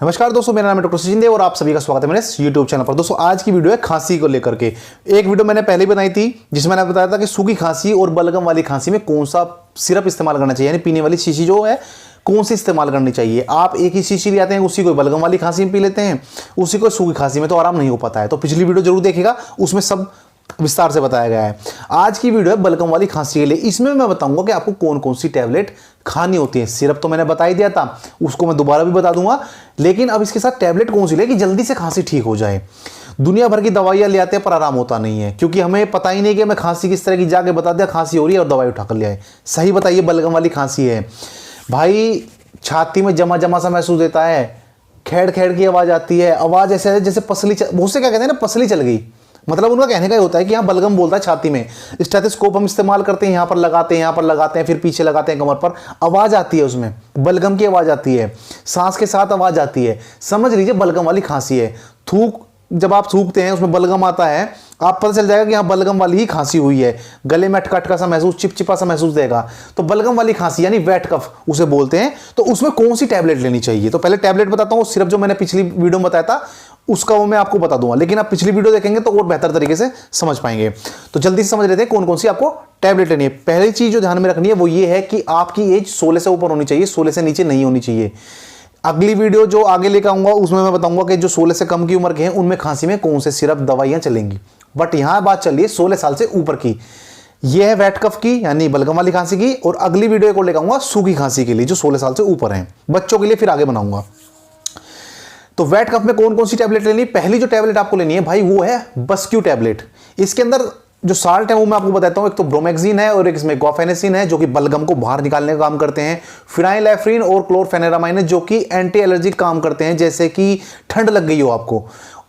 नमस्कार दोस्तों, मेरा नाम है डॉक्टर सचिन देव और आप सभी का स्वागत है मेरे यूट्यूब चैनल पर। दोस्तों आज की वीडियो है खांसी को लेकर के। एक वीडियो मैंने पहले बनाई थी जिसमें मैंने बताया था कि सूखी खांसी और बलगम वाली खांसी में कौन सा सिरप इस्तेमाल करना चाहिए, यानी पीने वाली शीशी जो है कौन सी इस्तेमाल करनी चाहिए। आप एक ही शीशी ले आते हैं, उसी को बलगम वाली खांसी में पी लेते हैं, उसी को सूखी खांसी में तो आराम नहीं हो पाता है। तो पिछली वीडियो जरूर देखिएगा, उसमें सब विस्तार से बताया गया है। आज की वीडियो है बलगम वाली खांसी के लिए। इसमें मैं बताऊंगा कि आपको कौन कौन सी टैबलेट खानी होती है। सिरप तो मैंने बता ही दिया था, उसको मैं दोबारा भी बता दूंगा, लेकिन अब इसके साथ टैबलेट कौन सी ले कि जल्दी से खांसी ठीक हो जाए। दुनिया भर की दवाइयां ले आते हैं पर आराम होता नहीं है, क्योंकि हमें पता ही नहीं कि हमें खांसी किस तरह की, जाके बता दिया खांसी हो रही है और दवाई उठा कर ले आए। सही बताइए, बलगम वाली खांसी है भाई, छाती में जमा जमा सा महसूस देता है, खेड़ खेड़ की आवाज आती है, आवाज ऐसे जैसे पसली, बहुत से क्या कहते हैं ना, पसली चल गई। मतलब उनका कहने का ही होता है कि यहाँ बलगम बोलता है छाती में। स्टेथोस्कोप हम इस्तेमाल करते हैं, यहाँ पर लगाते हैं, यहाँ पर लगाते हैं, फिर पीछे लगाते हैं कमर पर, आवाज़ आती है, उसमें बलगम की आवाज़ आती है, सांस के साथ आवाज़ आती है। समझ लीजिए बलगम वाली खांसी है। थूक, जब आप थूकते हैं उसमें बलगम आता है, आप पता चल जाएगा कि यहाँ बलगम वाली ही खांसी हुई है। गले में अटका अटका सा महसूस, चिपचिपा सा महसूस देगा, तो बलगम वाली खांसी यानी वेट कफ उसे बोलते हैं। तो उसमें कौन सी टैबलेट लेनी चाहिए, तो पहले टैबलेट बताता हूँ। सिरप जो मैंने पिछली वीडियो में बताया था उसका वो मैं आपको बता दूंगा, लेकिन आप पिछली वीडियो देखेंगे तो और बेहतर तरीके से समझ पाएंगे। तो जल्दी से समझ लेते हैं कौन कौन सी आपको टैबलेट लेनी है। पहली चीज जो ध्यान में रखनी है वो ये है कि आपकी एज 16 से ऊपर होनी चाहिए, 16 से नीचे नहीं होनी चाहिए। अगली वीडियो जो आगे लेकर आऊंगा उसमें मैं बताऊंगा कि जो 16 से कम की उम्र के हैं उनमें खांसी में कौन से सिरप दवाइयां चलेंगी। बट यहां बात चल रही है 16 साल से ऊपर की। यह है वेट कफ की यानी बलगम वाली खांसी की, और अगली वीडियो को लेकर आऊंगा सूखी खांसी के लिए जो 16 साल से ऊपर है, बच्चों के लिए फिर आगे बनाऊंगा। तो वेट कफ में कौन कौन सी टैबलेट लेनी है। पहली जो टैबलेट आपको लेनी है भाई वो है बस्क्यू टैबलेट। इसके अंदर जो साल्ट है वो मैं आपको बताता हूं। एक तो ब्रोमेक्सिन है और एक इसमें गुआफेनेसिन है जो कि बलगम को बाहर निकालने का काम करते हैं। फिनाइलएफ्रिन और क्लोरफेनेरामाइन है जो कि एंटी एलर्जिक काम करते हैं, जैसे कि ठंड लग गई हो आपको।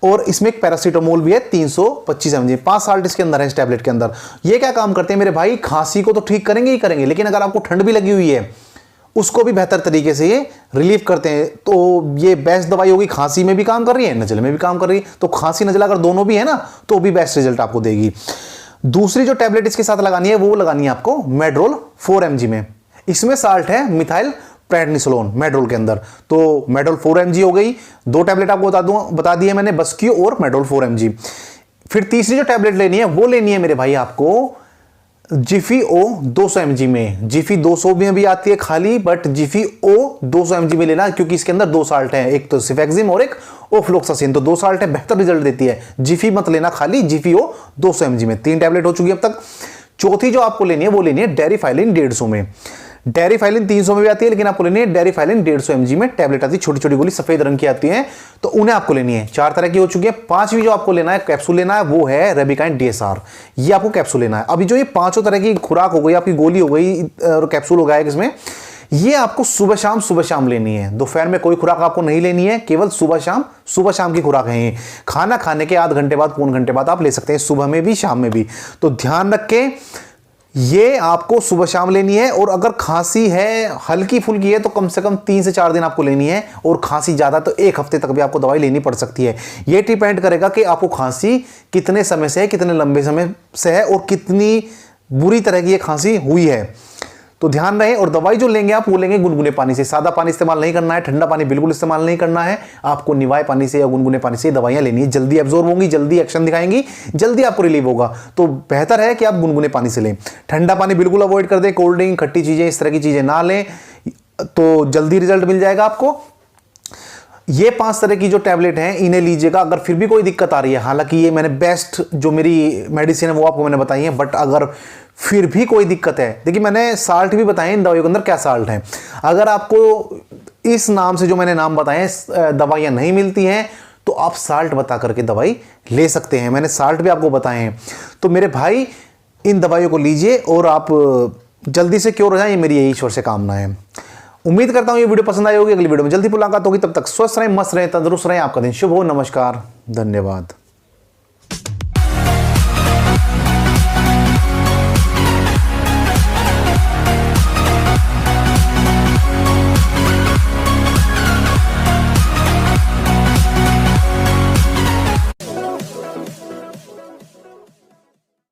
और इसमें एक पैरासीटामोल भी है 325 mg, 5 साल्ट इसके अंदर है इस टैबलेट के अंदर। ये क्या काम करते हैं मेरे भाई, खांसी को तो ठीक करेंगे ही करेंगे, लेकिन अगर आपको ठंड भी लगी हुई है उसको भी बेहतर तरीके से ये रिलीफ करते हैं। तो ये बेस्ट दवाई होगी, खांसी में भी काम कर रही है, नज़ले में भी काम कर रही है। तो खांसी नज़ला अगर दोनों भी है ना तो भी बेस्ट रिजल्ट आपको देगी। दूसरी जो टैबलेट इसके साथ लगानी है वो लगानी है आपको मेड्रोल 4 mg में। इसमें साल्ट है मिथाइल प्रेडनिसोलोन मेड्रोल के अंदर। तो मेड्रोल 4 mg हो गई। दो टैबलेट आपको बता दी है मैंने, बस्क्यू और मेड्रोल 4 mg। फिर तीसरी जो टैबलेट लेनी है वो लेनी है मेरे भाई आपको जिफी ओ 200 mg में। जिफी 200 में भी आती है खाली, बट जिफी ओ 200 mg में लेना, क्योंकि इसके अंदर दो साल्ट है, एक तो सिफेक्सिम और एक ओफ्लोक्सासिन। तो 2 साल्ट है, बेहतर रिजल्ट देती है। जिफी मत लेना खाली, जिफी ओ 200 mg में। 3 टैबलेट हो चुकी है अब तक। चौथी जो आपको लेनी है वो लेनी है डेरिफाइलिन 150 में। डेरिफाइलिन 300 में भी आती है, लेकिन आपको लेनी है डेरिफाइलिन 150 mg में। टैबलेट आती है, छोटी छोटी गोली सफेद रंग की आती है, तो उन्हें आपको लेनी है। 4 तरह की हो चुकी है। 5वीं जो आपको लेना है, कैप्सूल लेना है, वो है रेबिकाइन DSR। ये आपको कैप्सूल लेना है। अभी जो ये 5 तरह की खुराक हो गई, आपकी गोली हो गई और कैप्सूल हो गया है इसमें, ये आपको सुबह शाम लेनी है। दोपहर में कोई खुराक आपको नहीं लेनी है, केवल सुबह शाम की खुराक है ये। खाना खाने के आध घंटे बाद, पौन घंटे बाद आप ले सकते हैं, सुबह में भी शाम में भी। तो ध्यान रखें, ये आपको सुबह शाम लेनी है। और अगर खांसी है हल्की फुल्की है तो कम से कम 3 से 4 दिन आपको लेनी है, और खांसी ज्यादा तो 1 हफ्ते तक भी आपको दवाई लेनी पड़ सकती है। ये डिपेंड करेगा कि आपको खांसी कितने समय से है, कितने लंबे समय से है, और कितनी बुरी तरह की ये खांसी हुई है। तो ध्यान रहे। और दवाई जो लेंगे आप वो लेंगे गुनगुने पानी से। सादा पानी इस्तेमाल नहीं करना है, ठंडा पानी बिल्कुल इस्तेमाल नहीं करना है। आपको निवाए पानी से या गुनगुने पानी से दवाइयां लेनी है। जल्दी एब्जॉर्ब होंगी, जल्दी एक्शन दिखाएंगी, जल्दी आपको रिलीव होगा। तो बेहतर है कि आप गुनगुने पानी से लें। ठंडा पानी बिल्कुल अवॉइड कर दें। कोल्ड ड्रिंक, खट्टी चीजें, इस तरह की चीजें ना लें, तो जल्दी रिजल्ट मिल जाएगा आपको। ये 5 तरह की जो टैबलेट हैं इन्हें लीजिएगा। अगर फिर भी कोई दिक्कत आ रही है, हालांकि ये मैंने बेस्ट जो मेरी मेडिसिन है वो आपको मैंने बताई है, बट अगर फिर भी कोई दिक्कत है, देखिए मैंने साल्ट भी बताए इन दवाइयों के अंदर क्या साल्ट है। अगर आपको इस नाम से जो मैंने नाम बताए हैं दवाइयां नहीं मिलती हैं तो आप साल्ट बता करके दवाई ले सकते हैं। मैंने साल्ट भी आपको बताए हैं। तो मेरे भाई इन दवाइयों को लीजिए और आप जल्दी से क्योर हो जाए, ये मेरी यही ईश्वर से कामना है। उम्मीद करता हूं ये वीडियो पसंद आई होगी। अगली वीडियो में जल्दी मुलाकात होगी, तब तक स्वस्थ रहें, मस्त रहें, तंदुरुस्त रहें। आपका दिन शुभ हो। नमस्कार, धन्यवाद।